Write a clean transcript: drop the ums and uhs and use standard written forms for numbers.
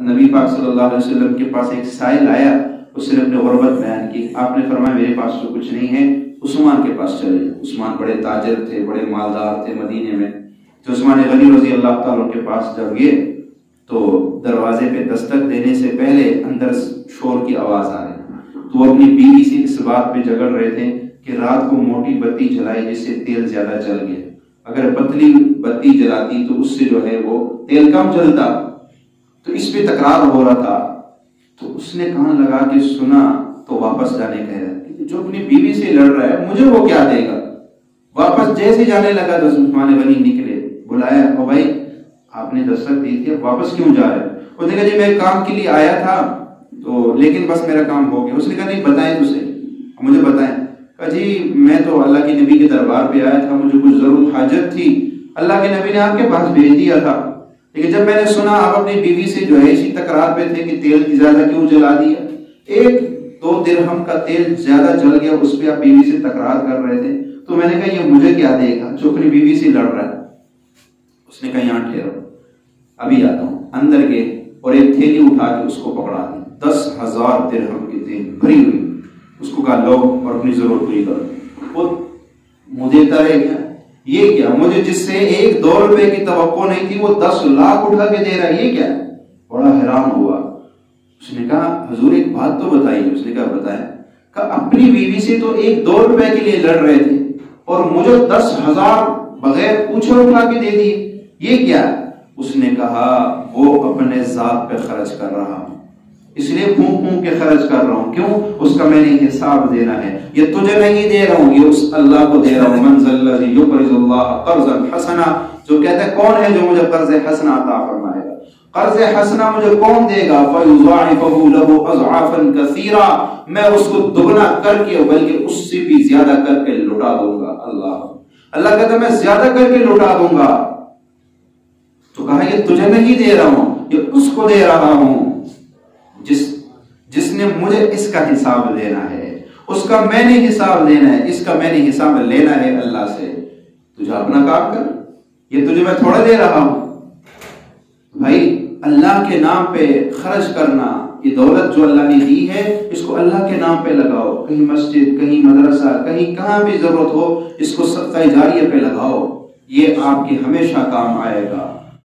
نبی پاک صلی اللہ علیہ وسلم کے پاس ایک سائل آیا، اس نے اپنی غربت بیان کی. آپ نے فرمایا میرے پاس تو کچھ نہیں ہے، عثمان کے پاس چلے. عثمان بڑے تاجر تھے، بڑے مالدار تھے مدینے میں. تو عثمان غنی رضی اللہ تعالیٰ کے پاس جب گئے تو دروازے پہ دستک دینے سے پہلے اندر شور کی آواز آ رہی. تو وہ اپنی بیوی سے اس بات پہ جھگڑ رہے تھے کہ رات کو موٹی بتی جلائی جس سے تیل زیادہ جل گیا، اگر پتلی بتی جلاتی تو اس سے جو ہے وہ تیل کم جلتا. تو اس پہ تکرار ہو رہا تھا. تو اس نے کان لگا کے سنا تو واپس جانے کہہ رہا کہ جو اپنی بیوی سے لڑ رہا ہے مجھے وہ کیا دے گا. واپس جیسے جانے لگا تو عثمان غنی نکلے، بلایا، او بھائی آپ نے دستک دی تھی، واپس کیوں جا رہے؟ اس نے کہا جی میں کام کے لیے آیا تھا تو لیکن بس میرا کام ہو گیا. اس نے کہا نہیں بتائیں تجھے، مجھے بتائیں. کہا جی میں تو اللہ کے نبی کے دربار پہ آیا تھا، مجھے کچھ ضرورت حاجت تھی، اللہ کے نبی نے آپ کے پاس بھیج دیا تھا، لیکن جب میں نے سنا آپ اپنی بیوی سے جو ہے اسی تکرار پہ تھے کہ تیل زیادہ کیوں جلا دیا، 1-2 درہم کا تیل زیادہ جل گیا، اس پہ آپ بیوی سے تکرار کر رہے تھے، تو میں نے کہا یہ مجھے کیا دے گا جو اپنی بیوی سے لڑ رہا ہے. اس نے کہا یہاں ٹھہرو ابھی آتا ہوں. اندر گئے اور ایک تھیلی اٹھا کے اس کو پکڑا دی، 10,000 درہم کی تیل بھری ہوئی. اس کو کہا لو اور اپنی ضرورت پوری کرو. وہ منہ دیتا رہ گیا، یہ کیا، مجھے جس سے 1-2 روپے کی توقع نہیں تھی وہ 10 لاکھ اٹھا کے دے رہا ہے، یہ کیا؟ بڑا حیران ہوا. اس نے کہا حضور ایک بات تو بتائیے. اس نے کہا بتائیں. کہا اپنی بیوی سے تو 1-2 روپے کے لیے لڑ رہے تھے اور مجھے 10,000 بغیر پوچھے اٹھا کے دے دیے، یہ کیا؟ اس نے کہا وہ اپنے ذات پہ خرچ کر رہا ہوں، اس لیے پھونک پھونک کے خرچ کر رہا ہوں. کیوں؟ اس کا میں نے حساب دینا ہے. یہ تجھے نہیں دے رہا ہوں، یہ اس اللہ کو دے رہا ہوں. من ذا الذی یقرض اللہ قرضا حسنا، جو کہتا ہے کون ہے جو مجھے قرض حسنا عطا فرمائے گا، قرض حسنا مجھے کون دے گا؟ فیضاعفہ لہ اضعافا کثیرا، میں اس کو دگنا کر کے بلکہ اس سے بھی زیادہ کر کے لوٹا دوں گا. اللہ کہتا ہے میں زیادہ کر کے لوٹا دوں گا. تو کہا یہ تجھے نہیں دے رہا ہوں، یہ اس کو دے رہا ہوں جس نے مجھے اس کا حساب لینا ہے، اس کا میں نے حساب لینا ہے، اس کا میں نے حساب لینا ہے اللہ سے. تجھے اپنا کام کر، یہ تجھے میں تھوڑا دے رہا ہوں. بھائی اللہ کے نام پہ خرچ کرنا، یہ دولت جو اللہ نے دی ہے اس کو اللہ کے نام پہ لگاؤ. کہیں مسجد، کہیں مدرسہ، کہیں کہاں بھی ضرورت ہو اس کو صدقہ جاریہ پہ لگاؤ. یہ آپ کی ہمیشہ کام آئے گا.